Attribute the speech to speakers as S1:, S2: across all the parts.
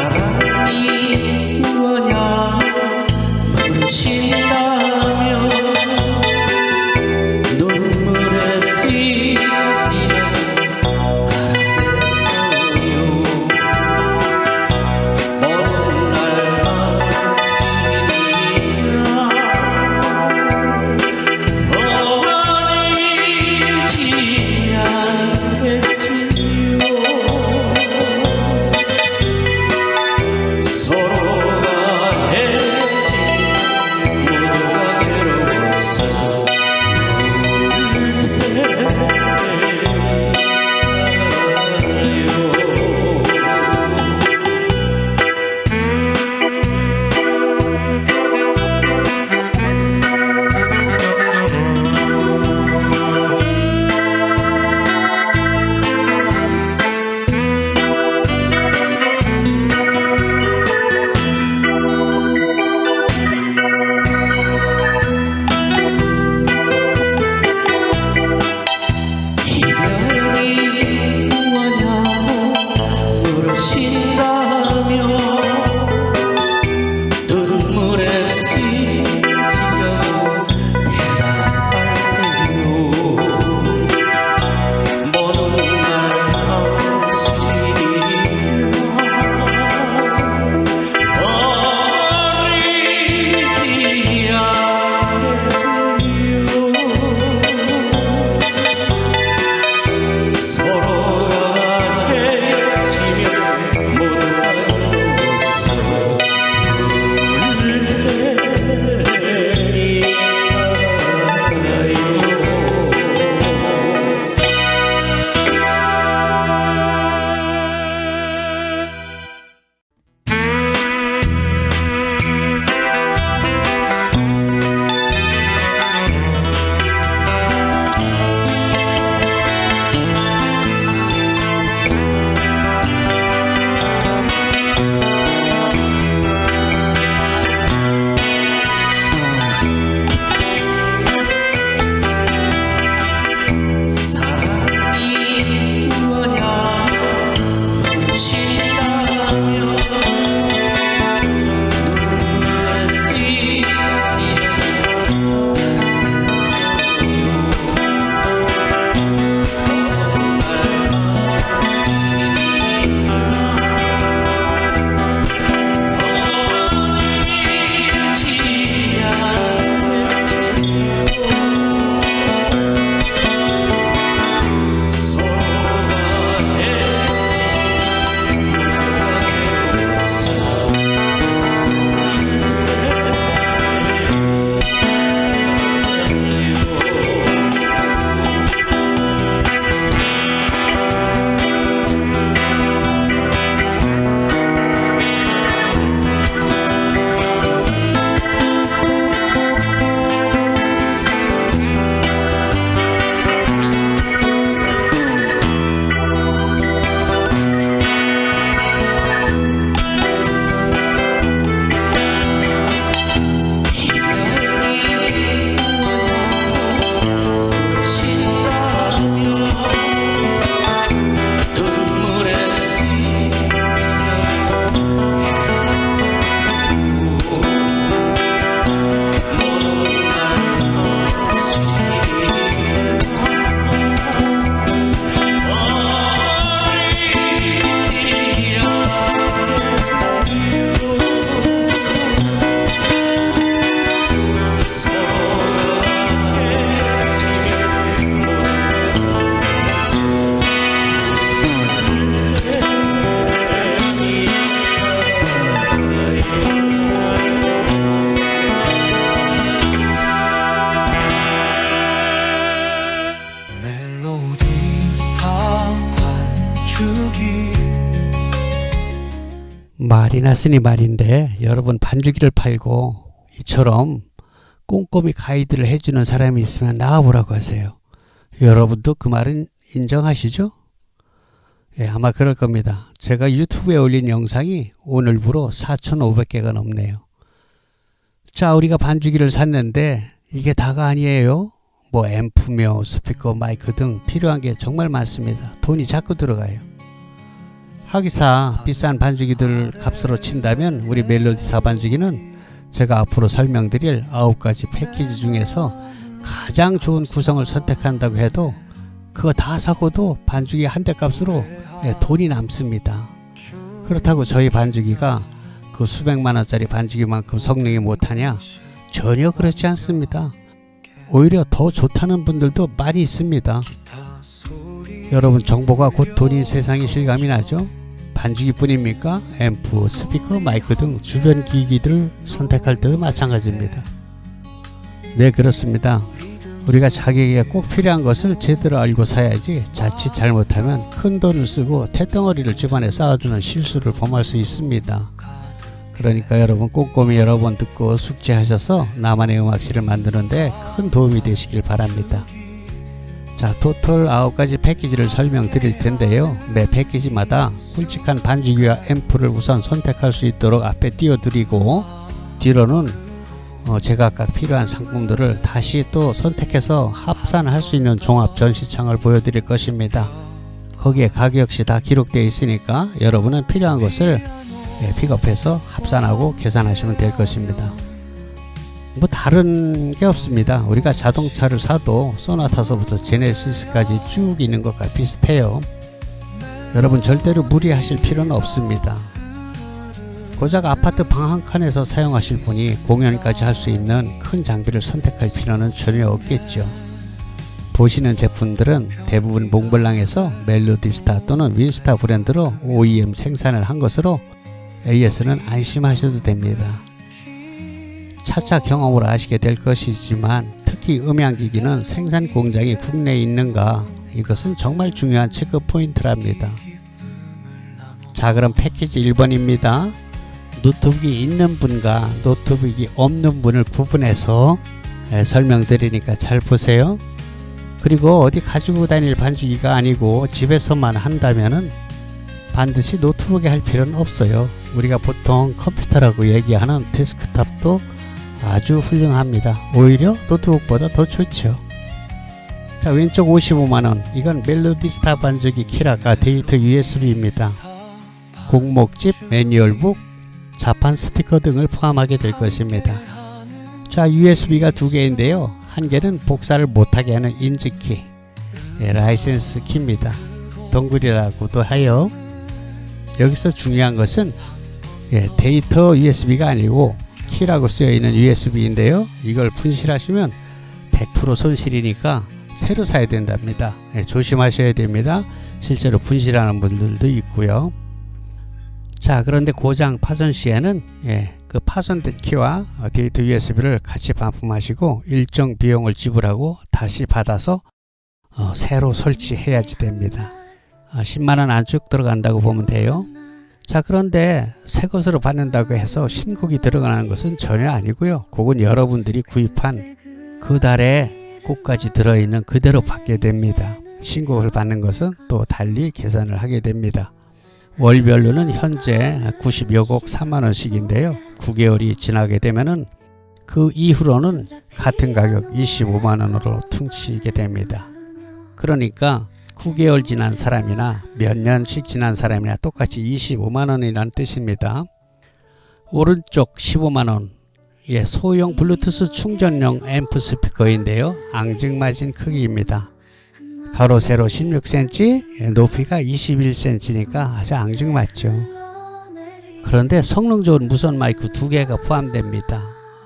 S1: 사랑이 뭐냐 묻힌다며 눈물에 씻지 않겠어요. 먼 날 당신이야 어리지 않겠지요. 서로가 헤어진 모두가 괴로웠어. 이별이 뭐냐고 물으신다며 눈물에 씻으려고 대답할게요. 먼 날 당신이야 어리지 않겠지요. 서로가 헤어지면 모두가 괴로웠어. 울을 때니까요. 사랑이 뭐냐 묻힌다며 눈물에 씻지
S2: 말이 났으니 말인데, 여러분 반죽기를 팔고 이처럼 꼼꼼히 가이드를 해주는 사람이 있으면 나와보라고 하세요. 여러분도 그 말은 인정하시죠? 예, 아마 그럴 겁니다. 제가 유튜브에 올린 영상이 오늘부로 4,500개가 넘네요. 자, 우리가 반죽기를 샀는데 이게 다가 아니에요. 뭐 앰프며 스피커, 마이크 등 필요한 게 정말 많습니다. 돈이 자꾸 들어가요. 하기사 비싼 반주기들 값으로 친다면 우리 멜로디스타 반주기는 제가 앞으로 설명드릴 9가지 패키지 중에서 가장 좋은 구성을 선택한다고 해도 그거 다 사고도 반주기 한 대 값으로 돈이 남습니다. 그렇다고 저희 반주기가 그 수백만 원짜리 반주기만큼 성능이 못하냐? 전혀 그렇지 않습니다. 오히려 더 좋다는 분들도 많이 있습니다. 여러분, 정보가 곧 돈인 세상이 실감이 나죠? 반주기뿐입니까? 앰프, 스피커, 마이크 등 주변 기기들을 선택할 때도 마찬가지입니다. 네, 그렇습니다. 우리가 자기에게 꼭 필요한 것을 제대로 알고 사야지 자칫 잘못하면 큰 돈을 쓰고 태덩어리를 집안에 쌓아두는 실수를 범할 수 있습니다. 그러니까 여러분, 꼼꼼히 여러 번 듣고 숙지하셔서 나만의 음악실을 만드는데 큰 도움이 되시길 바랍니다. 자, 토탈 9가지 패키지를 설명드릴 텐데요. 매 패키지마다 굵직한 반주기와 앰프를 우선 선택할 수 있도록 앞에 띄워드리고, 뒤로는 제각각 필요한 상품들을 다시 또 선택해서 합산할 수 있는 종합 전시창을 보여드릴 것입니다. 거기에 가격 역시 다 기록되어 있으니까 여러분은 필요한 것을 픽업해서 합산하고 계산하시면 될 것입니다. 뭐 다른 게 없습니다. 우리가 자동차를 사도 소나타서부터 제네시스까지 쭉 있는 것과 비슷해요. 여러분, 절대로 무리하실 필요는 없습니다. 고작 아파트 방 한 칸에서 사용하실 분이 공연까지 할 수 있는 큰 장비를 선택할 필요는 전혀 없겠죠. 보시는 제품들은 대부분 몽블랑에서 멜로디스타 또는 윈스타 브랜드로 OEM 생산을 한 것으로 AS는 안심하셔도 됩니다. 차차 경험으로 아시게 될 것이지만 특히 음향기기는 생산 공장이 국내에 있는가, 이것은 정말 중요한 체크 포인트랍니다. 자, 그럼 패키지 1번입니다. 노트북이 있는 분과 노트북이 없는 분을 구분해서 설명드리니까 잘 보세요. 그리고 어디 가지고 다닐 반주기가 아니고 집에서만 한다면은 반드시 노트북에 할 필요는 없어요. 우리가 보통 컴퓨터라고 얘기하는 데스크탑도 아주 훌륭합니다. 오히려 노트북보다 더 좋죠. 자, 왼쪽 55만원, 이건 멜로디스타 반주기 키라가 데이터 USB입니다. 곡목집, 매뉴얼북, 자판 스티커 등을 포함하게 될 것입니다. 자, USB가 두 개인데요. 한 개는 복사를 못하게 하는 인증키, 라이센스 키입니다. 동글이라고도 하여. 여기서 중요한 것은 데이터 USB가 아니고 키라고 쓰여있는 USB인데요. 이걸 분실하시면 100% 손실이니까 새로 사야 된답니다. 조심하셔야 됩니다. 실제로 분실하는 분들도 있고요. 자, 그런데 고장 파손 시에는 그 파손된 키와 데이터 USB를 같이 반품하시고 일정 비용을 지불하고 다시 받아서 새로 설치해야지 됩니다. 10만원 안쪽 들어간다고 보면 돼요. 자, 그런데 새 것으로 받는다고 해서 신곡이 들어가는 것은 전혀 아니고요. 그건 여러분들이 구입한 그 달에 곡까지 들어있는 그대로 받게 됩니다. 신곡을 받는 것은 또 달리 계산을 하게 됩니다. 월별로는 현재 90여 곡 3만원씩인데요. 9개월이 지나게 되면은 그 이후로는 같은 가격 25만원으로 퉁치게 됩니다. 그러니까 9개월 지난 사람이나 몇 년씩 지난 사람이나 똑같이 25만원이라는 뜻입니다. 오른쪽 15만원, 소형 블루투스 충전용 앰프 스피커인데요. 앙증맞은 크기입니다. 가로 세로 16cm, 높이가 21cm니까 아주 앙증맞죠. 그런데 성능 좋은 무선 마이크 2개가 포함됩니다.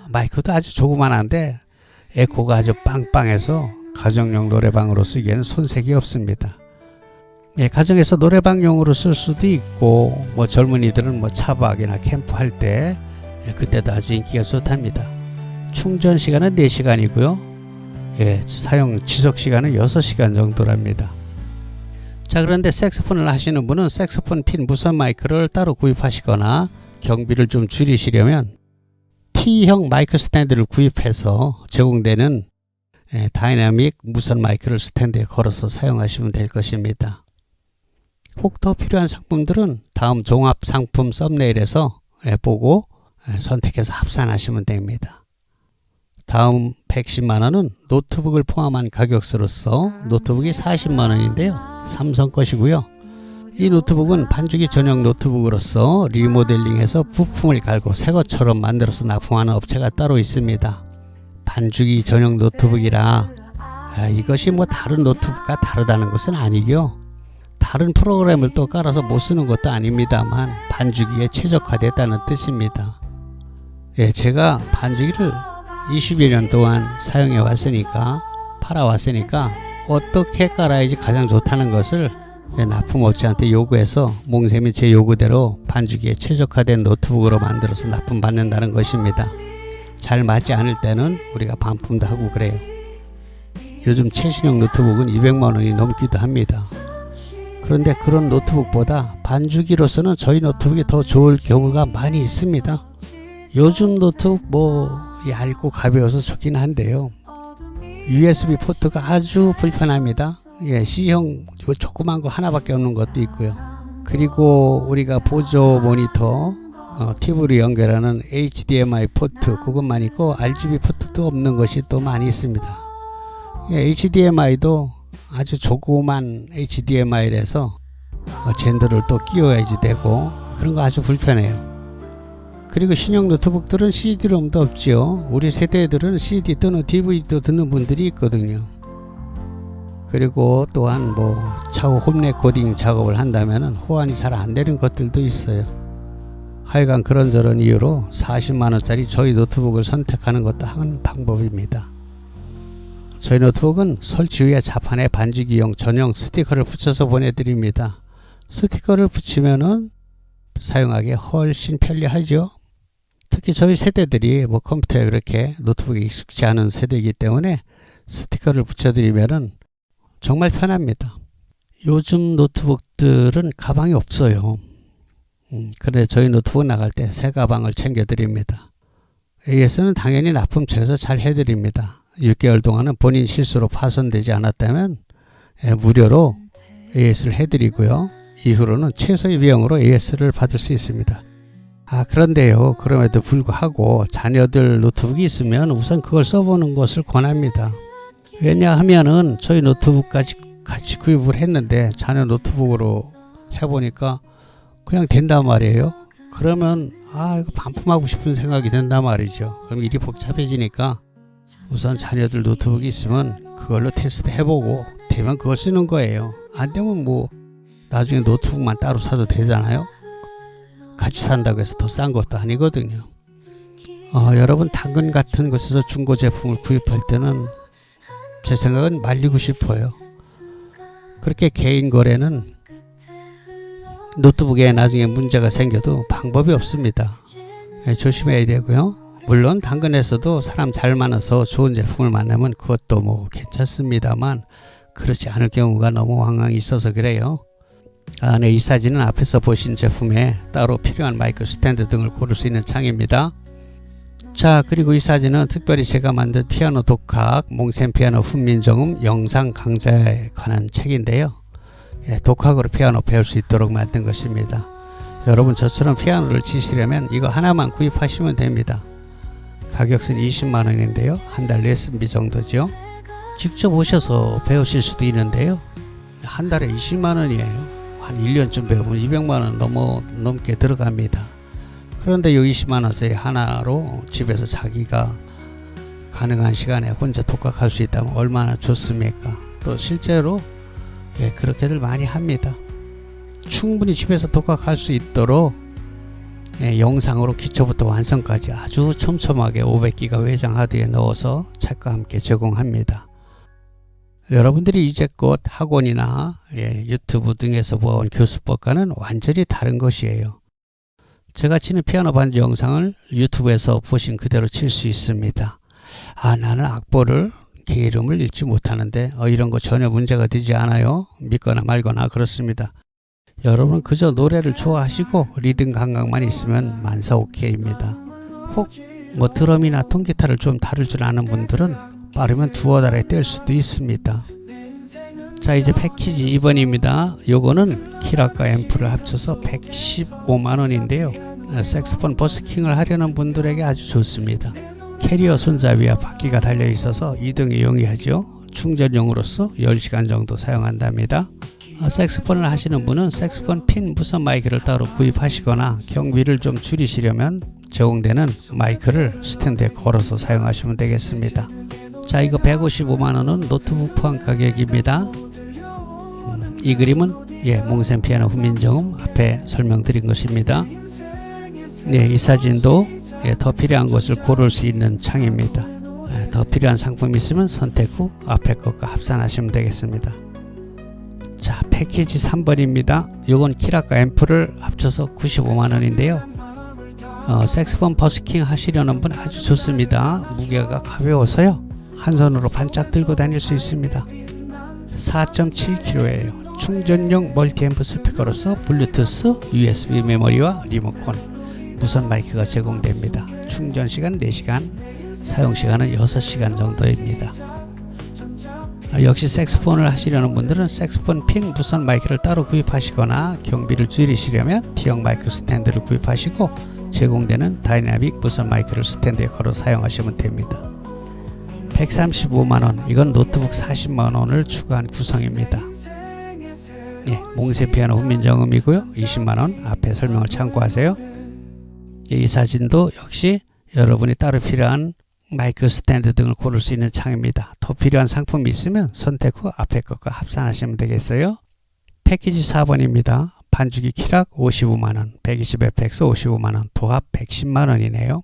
S2: 마이크도 아주 조그만한데 에코가 아주 빵빵해서 가정용 노래방으로 쓰기에는 손색이 없습니다. 가정에서 노래방용으로 쓸 수도 있고, 젊은이들은 차박이나 캠프 할 때 그때도 아주 인기가 좋답니다. 충전 시간은 4시간이고요. 사용 지속 시간은 6시간 정도랍니다. 자, 그런데 색소폰을 하시는 분은 색소폰 핀 무선 마이크를 따로 구입하시거나 경비를 좀 줄이시려면 T형 마이크 스탠드를 구입해서 제공되는 다이나믹 무선 마이크를 스탠드에 걸어서 사용하시면 될 것입니다. 혹 더 필요한 상품들은 다음 종합 상품 썸네일에서 보고 선택해서 합산하시면 됩니다. 다음 110만원은 노트북을 포함한 가격으로서 노트북이 40만원인데요. 삼성 것이고요. 이 노트북은 반죽이 전용 노트북으로서 리모델링해서 부품을 갈고 새 것처럼 만들어서 납품하는 업체가 따로 있습니다. 반죽이 전용 노트북이라 이것이 뭐 다른 노트북과 다르다는 것은 아니고요. 다른 프로그램을 또 깔아서 못 쓰는 것도 아닙니다만 반죽이에 최적화됐다는 뜻입니다. 제가 반죽이를 20여 년 동안 사용해 왔으니까 팔아왔으니까 어떻게 깔아야지 가장 좋다는 것을 납품업체한테 요구해서 몽쌤이 제 요구대로 반죽이에 최적화된 노트북으로 만들어서 납품받는다는 것입니다. 잘 맞지 않을 때는 우리가 반품도 하고 그래요. 요즘 최신형 노트북은 200만 원이 넘기도 합니다. 그런데 그런 노트북보다 반죽이로서는 저희 노트북이 더 좋을 경우가 많이 있습니다. 요즘 노트북 얇고 가벼워서 좋긴 한데요. USB 포트가 아주 불편합니다. C형 조그만 거 하나밖에 없는 것도 있고요. 그리고 우리가 보조 모니터 TV로 연결하는 HDMI 포트 그것만 있고 RGB 포트도 없는 것이 또 많이 있습니다. HDMI도 아주 조그만 HDMI라서 젠더를 또 끼워야지 되고 그런 거 아주 불편해요. 그리고 신형 노트북들은 CD-ROM도 없죠. 우리 세대들은 CD 또는 DVD도 듣는 분들이 있거든요. 그리고 또한 차후 홈 레코딩 작업을 한다면 호환이 잘 안 되는 것들도 있어요. 하여간 그런저런 이유로 40만원짜리 저희 노트북을 선택하는 것도 한 방법입니다. 저희 노트북은 설치 후에 자판에 반죽이용 전용 스티커를 붙여서 보내드립니다. 스티커를 붙이면은 사용하기 훨씬 편리하죠. 특히 저희 세대들이 컴퓨터에 그렇게 노트북에 익숙지 않은 세대이기 때문에 스티커를 붙여드리면은 정말 편합니다. 요즘 노트북들은 가방이 없어요. 그런데 저희 노트북 나갈 때 새 가방을 챙겨드립니다. AS는 당연히 납품처에서 잘 해드립니다. 6개월 동안은 본인 실수로 파손되지 않았다면 무료로 AS를 해드리고요. 이후로는 최소의 비용으로 AS를 받을 수 있습니다. 그런데요. 그럼에도 불구하고 자녀들 노트북이 있으면 우선 그걸 써보는 것을 권합니다. 왜냐하면은 저희 노트북까지 같이 구입을 했는데 자녀 노트북으로 해보니까 그냥 된단 말이에요. 그러면 이거 반품하고 싶은 생각이 든단 말이죠. 그럼 일이 복잡해지니까 우선 자녀들 노트북이 있으면 그걸로 테스트 해보고 되면 그걸 쓰는 거예요. 안 되면 나중에 노트북만 따로 사도 되잖아요. 같이 산다고 해서 더 싼 것도 아니거든요. 여러분 당근 같은 곳에서 중고 제품을 구입할 때는 제 생각은 말리고 싶어요. 그렇게 개인 거래는 노트북에 나중에 문제가 생겨도 방법이 없습니다. 조심해야 되고요. 물론 당근에서도 사람 잘 만나서 좋은 제품을 만나면 그것도 괜찮습니다만 그렇지 않을 경우가 너무 왕왕 있어서 그래요. 이 사진은 앞에서 보신 제품에 따로 필요한 마이크 스탠드 등을 고를 수 있는 창입니다. 자, 그리고 이 사진은 특별히 제가 만든 피아노 독학 몽쌤 피아노 훈민정음 영상 강좌에 관한 책인데요. 독학으로 피아노 배울 수 있도록 만든 것입니다. 여러분 저처럼 피아노를 치시려면 이거 하나만 구입하시면 됩니다. 가격은 20만원인데요. 한 달 레슨비 정도죠. 직접 오셔서 배우실 수도 있는데요. 한 달에 20만원이에요. 한 1년쯤 배우면 200만원 넘게 들어갑니다. 그런데 이 20만원짜리 하나로 집에서 자기가 가능한 시간에 혼자 독학할 수 있다면 얼마나 좋습니까? 또 실제로 그렇게들 많이 합니다. 충분히 집에서 독학할 수 있도록 영상으로 기초부터 완성까지 아주 촘촘하게 500기가 외장 하드에 넣어서 책과 함께 제공합니다. 여러분들이 이제껏 학원이나 유튜브 등에서 보아온 교수법과는 완전히 다른 것이에요. 제가 치는 피아노 반주 영상을 유튜브에서 보신 그대로 칠 수 있습니다. 나는 악보를 개 이름을 읽지 못하는데 이런 거 전혀 문제가 되지 않아요. 믿거나 말거나 그렇습니다. 여러분 그저 노래를 좋아하시고 리듬 감각만 있으면 만사 오케이입니다. 혹 드럼이나 통기타를 좀 다룰 줄 아는 분들은 빠르면 두어 달에 뗄 수도 있습니다. 자, 이제 패키지 2번입니다. 요거는 키락과 앰프를 합쳐서 115만원인데요. 색소폰 버스킹을 하려는 분들에게 아주 좋습니다. 캐리어 손잡이와 바퀴가 달려 있어서 이동이 용이하죠. 충전용으로서 10시간 정도 사용한답니다. 색소폰을 하시는 분은 색소폰 핀 무선 마이크를 따로 구입하시거나 경비를 좀 줄이시려면 제공되는 마이크를 스탠드에 걸어서 사용하시면 되겠습니다. 자, 이거 155만원은 노트북 포함 가격입니다. 이 그림은 몽센 피아노 훈민정음 앞에 설명드린 것입니다. 이 사진도 더 필요한 것을 고를 수 있는 창입니다. 더 필요한 상품이 있으면 선택 후 앞에 것과 합산하시면 되겠습니다. 자, 패키지 3번입니다. 요건 키락과 앰프를 합쳐서 95만원인데요. 색스폰 버스킹 하시려는 분 아주 좋습니다. 무게가 가벼워서요, 한 손으로 반짝 들고 다닐 수 있습니다. 4.7kg예요. 충전용 멀티앰프 스피커로서 블루투스, USB 메모리와 리모컨, 무선 마이크가 제공됩니다. 충전 시간 4시간, 사용 시간은 6시간 정도입니다. 역시 색소폰을 하시려는 분들은 색소폰 핀 무선 마이크를 따로 구입하시거나 경비를 줄이시려면 T형 마이크 스탠드를 구입하시고 제공되는 다이나믹 무선 마이크를 스탠드에 걸어 사용하시면 됩니다. 135만원, 이건 노트북 40만원을 추가한 구성입니다. 몽센 피아노 훈민정음이고요. 20만원, 앞에 설명을 참고하세요. 이 사진도 역시 여러분이 따로 필요한 마이크 스탠드 등을 고를 수 있는 창입니다. 더 필요한 상품이 있으면 선택 후 앞에 것과 합산하시면 되겠어요. 패키지 4번입니다. 반주기 키락 55만원, 120fx 55만원, 도합 110만원이네요.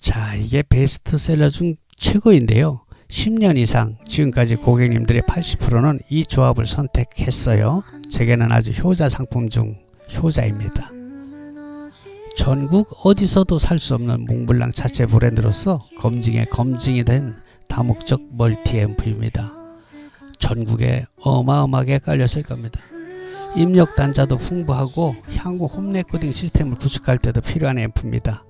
S2: 자, 이게 베스트셀러 중 최고인데요. 10년 이상 지금까지 고객님들의 80%는 이 조합을 선택했어요. 제게는 아주 효자 상품 중 효자입니다. 전국 어디서도 살 수 없는 몽블랑 자체 브랜드로서 검증이 된 다목적 멀티 앰프입니다. 전국에 어마어마하게 깔렸을 겁니다. 입력 단자도 풍부하고 향후 홈 레코딩 시스템을 구축할 때도 필요한 앰프입니다.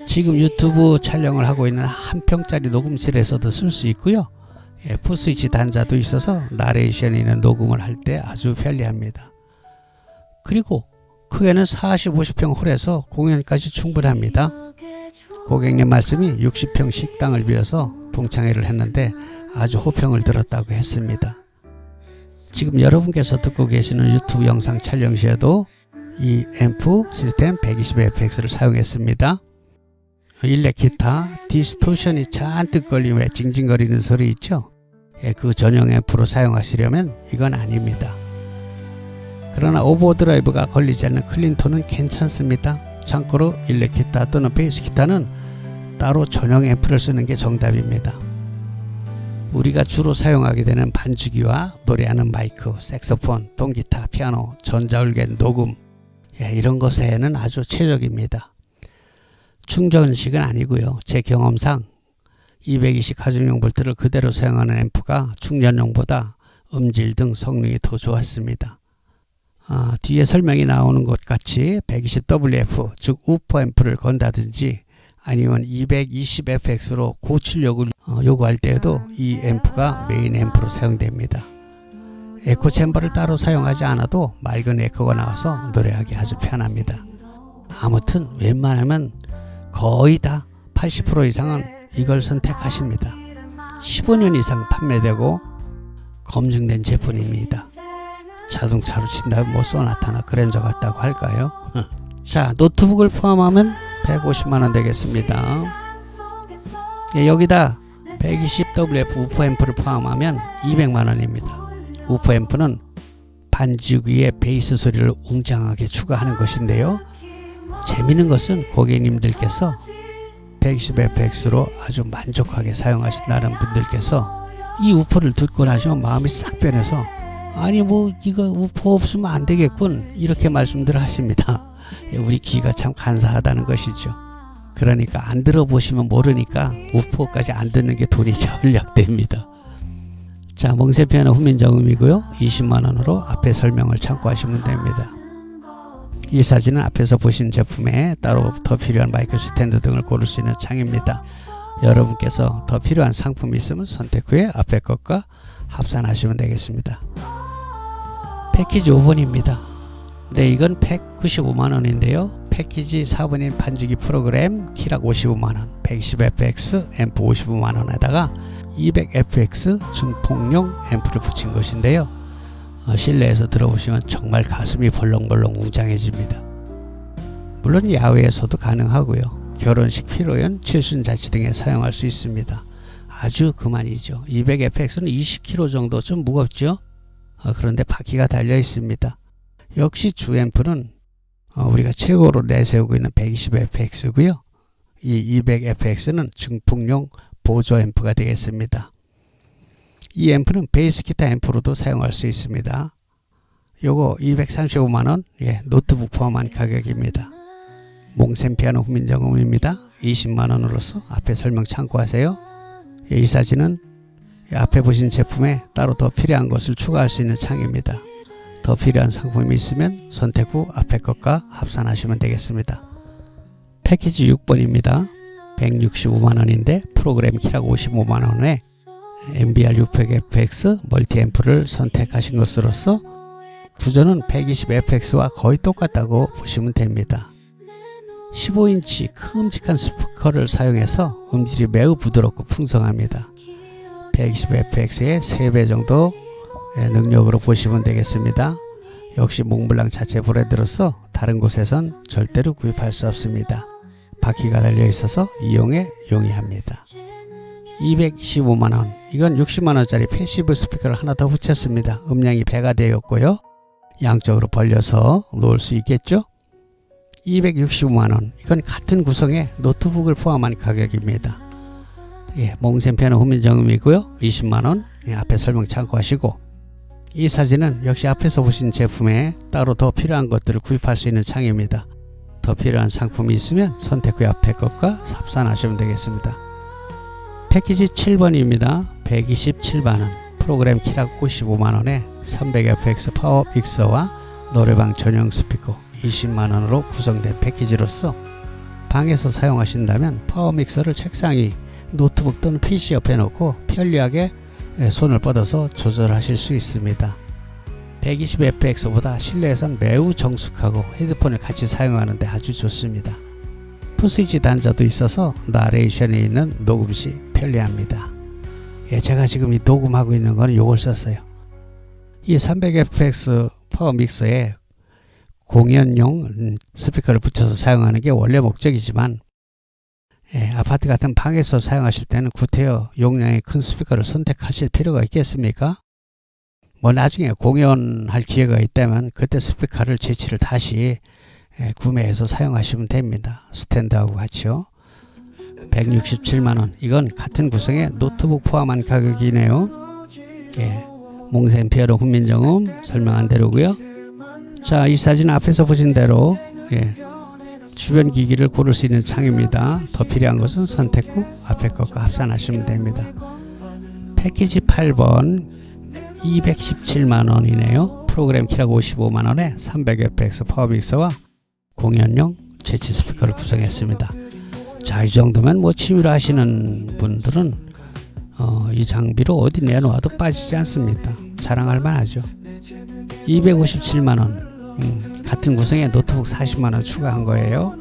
S2: 지금 유튜브 촬영을 하고 있는 한 평짜리 녹음실에서도 쓸 수 있고요. F스위치 단자도 있어서 나레이션이 있는 녹음을 할 때 아주 편리합니다. 그리고 크게는 40, 50평 홀에서 공연까지 충분합니다. 고객님 말씀이 60평 식당을 빌어서 동창회를 했는데 아주 호평을 들었다고 했습니다. 지금 여러분께서 듣고 계시는 유튜브 영상 촬영 시에도 이 앰프 시스템 120fx를 사용했습니다. 일렉 기타 디스토션이 잔뜩 걸리면 왜 징징거리는 소리 있죠? 그 전용 앰프로 사용하시려면 이건 아닙니다. 그러나 오버드라이브가 걸리지 않는 클린톤은 괜찮습니다. 참고로 일렉 기타 또는 베이스 기타는 따로 전용 앰프를 쓰는 게 정답입니다. 우리가 주로 사용하게 되는 반주기와 노래하는 마이크, 색소폰, 통기타, 피아노, 전자올겐, 녹음, 이런 것에는 아주 최적입니다. 충전식은 아니고요. 제 경험상 220 가정용 볼트를 그대로 사용하는 앰프가 충전용보다 음질 등 성능이 더 좋았습니다. 뒤에 설명이 나오는 것 같이 120WF 즉 우퍼 앰프를 건다든지 아니면 220fx로 고출력을 요구할 때에도 이 앰프가 메인 앰프로 사용됩니다. 에코 챔버를 따로 사용하지 않아도 맑은 에코가 나와서 노래하기 아주 편합니다. 아무튼 웬만하면 거의 다 80% 이상은 이걸 선택하십니다. 15년 이상 판매되고 검증된 제품입니다. 자동차로 친다면 뭐 소나타나 그랜저 같다고 할까요? 자, 노트북을 포함하면 150만원 되겠습니다. 여기다 120WF 우퍼 앰프를 포함하면 200만원입니다. 우퍼 앰프는 반주기의 베이스 소리를 웅장하게 추가하는 것인데요. 재미있는 것은 고객님들께서 120fx로 아주 만족하게 사용하신다는 분들께서 이 우퍼를 듣고 나시면 마음이 싹 변해서 아니 뭐 이거 우퍼 없으면 안 되겠군 이렇게 말씀들 하십니다. 우리 귀가 참 간사하다는 것이죠. 그러니까 안 들어보시면 모르니까 우퍼까지 안 듣는 게 돈이 절약됩니다. 자, 몽센 피아노 훈민정음이고요. 20만원으로 앞에 설명을 참고하시면 됩니다. 이 사진은 앞에서 보신 제품에 따로 더 필요한 마이크 스탠드 등을 고를 수 있는 창입니다. 여러분께서 더 필요한 상품이 있으면 선택 후에 앞에 것과 합산하시면 되겠습니다. 패키지 5번입니다. 네, 이건 195만원인데요. 패키지 4번인 반주기 프로그램 키락 55만원, 120fx 앰프 55만원에다가 200fx 증폭용 앰프를 붙인 것인데요. 실내에서 들어보시면 정말 가슴이 벌렁벌렁 웅장해집니다. 물론 야외에서도 가능하고요. 결혼식 피로연, 칠순자치 등에 사용할 수 있습니다. 아주 그만이죠. 200fx는 20kg 정도 좀 무겁죠. 그런데 바퀴가 달려 있습니다. 역시 주 앰프는 우리가 최고로 내세우고 있는 120fx고요. 이 200fx는 증폭용 보조 앰프가 되겠습니다. 이 앰프는 베이스 기타 앰프로도 사용할 수 있습니다. 요거 235만원, 노트북 포함한 가격입니다. 몽센 피아노 후민정음입니다. 20만원으로서 앞에 설명 참고하세요. 이 사진은 앞에 보신 제품에 따로 더 필요한 것을 추가할 수 있는 창입니다. 더 필요한 상품이 있으면 선택 후 앞에 것과 합산하시면 되겠습니다. 패키지 6번입니다. 165만원인데 프로그램 키락 55만원에 MBR 600fx 멀티앰프를 선택하신 것으로서 구조는 120fx와 거의 똑같다고 보시면 됩니다. 15인치 큼직한 스피커를 사용해서 음질이 매우 부드럽고 풍성합니다. 120fx의 3배 정도 능력으로 보시면 되겠습니다. 역시 몽블랑 자체 브랜드로서 다른 곳에선 절대로 구입할 수 없습니다. 바퀴가 달려 있어서 이용에 용이합니다. 225만원, 이건 60만원짜리 패시브 스피커를 하나 더 붙였습니다. 음량이 배가 되었고요. 양쪽으로 벌려서 놓을 수 있겠죠. 265만원, 이건 같은 구성의 노트북을 포함한 가격입니다. 몽센 피아노 후민정음이고요. 20만원, 앞에 설명 참고하시고, 이 사진은 역시 앞에서 보신 제품에 따로 더 필요한 것들을 구입할 수 있는 창입니다. 더 필요한 상품이 있으면 선택 후 앞에 것과 합산하시면 되겠습니다. 패키지 7번입니다. 127만원, 프로그램 키락 55만원에 300fx 파워 믹서와 노래방 전용 스피커 20만원으로 구성된 패키지로서 방에서 사용하신다면 파워 믹서를 책상 위, 노트북 또는 PC 옆에 놓고 편리하게 손을 뻗어서 조절하실 수 있습니다. 120fx보다 실내에선 매우 정숙하고 헤드폰을 같이 사용하는데 아주 좋습니다. 투스위치 단자도 있어서 나레이션이 있는 녹음 시 편리합니다. 제가 지금 이 녹음하고 있는 거는 요걸 썼어요. 이 300fx 파워 믹서에 공연용 스피커를 붙여서 사용하는 게 원래 목적이지만 아파트 같은 방에서 사용하실 때는 구태여 용량의 큰 스피커를 선택하실 필요가 있겠습니까? 뭐 나중에 공연할 기회가 있다면 그때 스피커를 재치를 다시 구매해서 사용하시면 됩니다. 스탠드하고 같이요. 167만원, 이건 같은 구성의 노트북 포함한 가격이네요. 몽센 피아노 훈민정음 설명한 대로고요. 자, 이 사진은 앞에서 보신 대로 주변 기기를 고를 수 있는 창입니다. 더 필요한 것은 선택 후 앞에 것과 합산하시면 됩니다. 패키지 8번 217만원이네요. 프로그램 키락 55만원에 300fx 파워믹서와 공연용 재치 스피커를 구성했습니다. 자, 이 정도면 뭐 취미로 하시는 분들은 이 장비로 어디 내놓아도 빠지지 않습니다. 자랑할 만하죠. 257만원, 같은 구성에 노트북 40만원 추가한 거예요.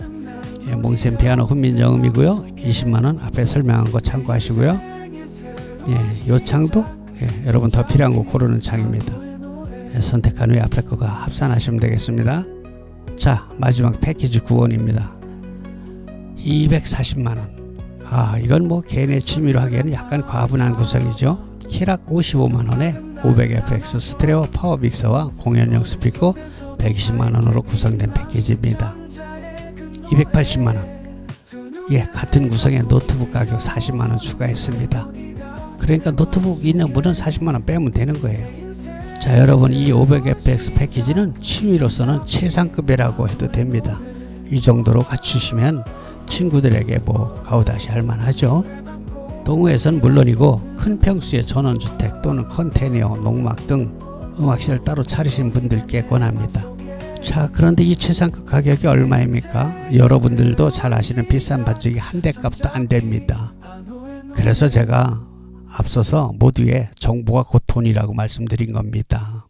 S2: 몽센 피아노 훈민정음이고요. 20만원 앞에 설명한 거 참고하시고요. 요 창도 여러분 더 필요한 거 고르는 창입니다. 선택한 후에 앞에 거가 합산하시면 되겠습니다. 자, 마지막 패키지 9원입니다. 240만원. 이건 뭐 개인의 취미로 하기에는 약간 과분한 구성이죠. 키락 55만원에 500fx 스테레오 파워 믹서와 공연용 스피커 120만원으로 구성된 패키지입니다. 280만원. 같은 구성의 노트북 가격 40만원 추가했습니다. 그러니까 노트북 있는 분은 40만원 빼면 되는 거예요. 자, 여러분, 이 500fx 패키지는 취미로서는 최상급이라고 해도 됩니다. 이 정도로 갖추시면 친구들에게 뭐 가오다시 할 만하죠. 동호회선 물론이고 큰 평수의 전원주택 또는 컨테이너, 농막 등 음악실 따로 차리신 분들께 권합니다. 자, 그런데 이 최상급 가격이 얼마입니까? 여러분들도 잘 아시는 비싼 반죽이 한 대 값도 안 됩니다. 그래서 제가 앞서서 모두의 정보가 곧 돈이라고 말씀드린 겁니다.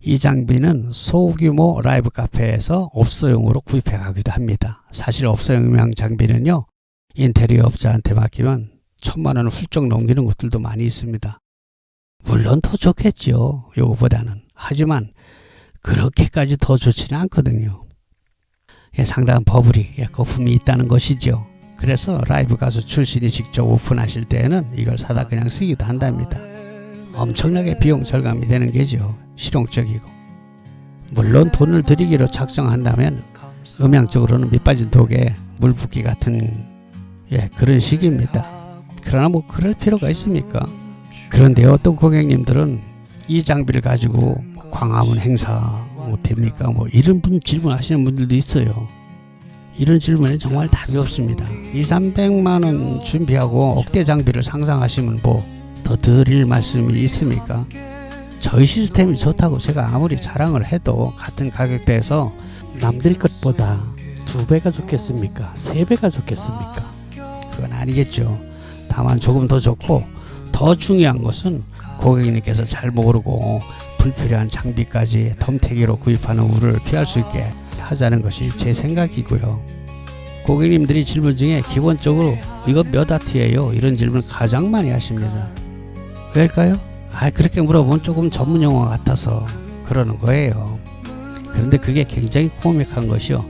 S2: 이 장비는 소규모 라이브 카페에서 업소용으로 구입해 가기도 합니다. 사실 업소용 장비는요, 인테리어 업자한테 맡기면 1000만원을 훌쩍 넘기는 곳들도 많이 있습니다. 물론 더 좋겠죠. 요거보다는. 하지만 그렇게까지 더 좋지는 않거든요. 예, 상당한 버블이, 예, 거품이 있다는 것이죠. 그래서 라이브 가수 출신이 직접 오픈하실 때에는 이걸 사다 그냥 쓰기도 한답니다. 엄청나게 비용 절감이 되는 게죠. 실용적이고. 물론 돈을 들이기로 작정한다면 음향적으로는 밑빠진 독에 물 붓기 같은, 예, 그런 식입니다. 그러나 뭐 그럴 필요가 있습니까? 그런데 어떤 고객님들은 이 장비를 가지고 뭐 광화문 행사 뭐 됩니까? 뭐 이런 질문하시는 분들도 있어요. 이런 질문에 정말 답이 없습니다. 200~300만 원 준비하고 억대 장비를 상상하시면 뭐 더 드릴 말씀이 있습니까? 저희 시스템이 좋다고 제가 아무리 자랑을 해도 같은 가격대에서
S3: 남들 것보다 2배가 좋겠습니까? 3배가 좋겠습니까?
S2: 그건 아니겠죠. 다만 조금 더 좋고 더 중요한 것은 고객님께서 잘 모르고 불필요한 장비까지 덤태기로 구입하는 우려를 피할 수 있게 하자는 것이 제 생각이고요. 고객님들이 질문 중에 기본적으로 이거 몇 와트예요? 이런 질문을 가장 많이 하십니다. 왜일까요? 그렇게 물어보면 조금 전문 용어 같아서 그러는 거예요. 그런데 그게 굉장히 코믹한 것이요.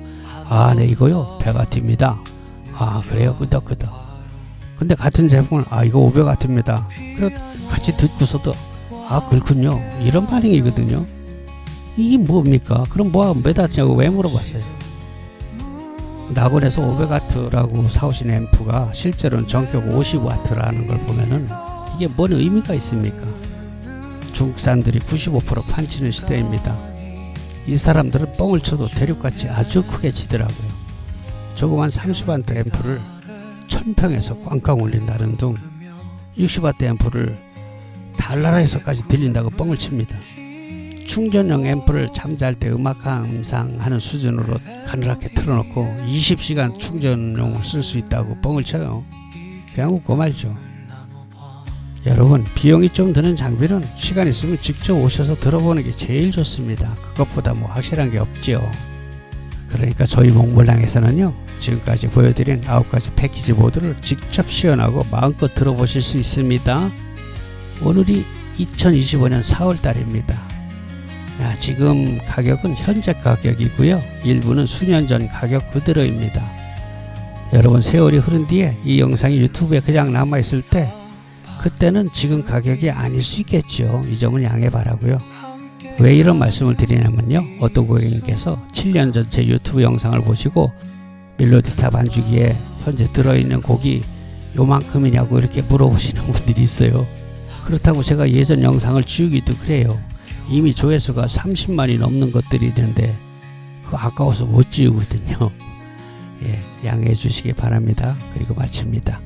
S2: 네, 이거요 100와트입니다. 그래요? 끄덕끄덕. 근데 같은 제품을 이거 500와트입니다. 그래 같이 듣고서도 그렇군요. 이런 반응이거든요. 이게 뭡니까? 그럼 몇 와트냐고 왜 물어봤어요? 낙원에서 500와트라고 사오신 앰프가 실제로는 전격 50와트라는 걸 보면은 이게 뭔 의미가 있습니까? 중국산들이 95% 판치는 시대입니다. 이 사람들은 뻥을 쳐도 대륙같이 아주 크게 치더라고요. 조그만 30와트 앰프를 1000평에서 꽝꽝 울린다는 둥, 60와트 앰프를 달나라에서까지 들린다고 뻥을 칩니다. 충전용 앰프를 잠잘 때 음악 감상하는 수준으로 가늘하게 틀어놓고 20시간 충전용을 쓸 수 있다고 뻥을 쳐요. 그냥 웃고 말죠. 여러분, 비용이 좀 드는 장비는 시간 있으면 직접 오셔서 들어보는 게 제일 좋습니다. 그것보다 뭐 확실한 게 없죠. 그러니까 저희 몽블랑에서는요, 지금까지 보여드린 9가지 패키지 모드를 직접 시연하고 마음껏 들어보실 수 있습니다. 오늘이 2025년 4월달입니다. 지금 가격은 현재 가격이고요. 일부는 수년 전 가격 그대로입니다. 여러분, 세월이 흐른 뒤에 이 영상이 유튜브에 그냥 남아있을 때 그때는 지금 가격이 아닐 수 있겠죠. 이 점을 양해 바라고요. 왜 이런 말씀을 드리냐면요, 어떤 고객님께서 7년 전 제 유튜브 영상을 보시고 멜로디스타 반주기에 현재 들어있는 곡이 요만큼이냐고 이렇게 물어보시는 분들이 있어요. 그렇다고 제가 예전 영상을 지우기도 그래요. 이미 조회수가 30만이 넘는 것들이 있는데 그거 아까워서 못 지우거든요. 양해해 주시기 바랍니다. 그리고 마칩니다.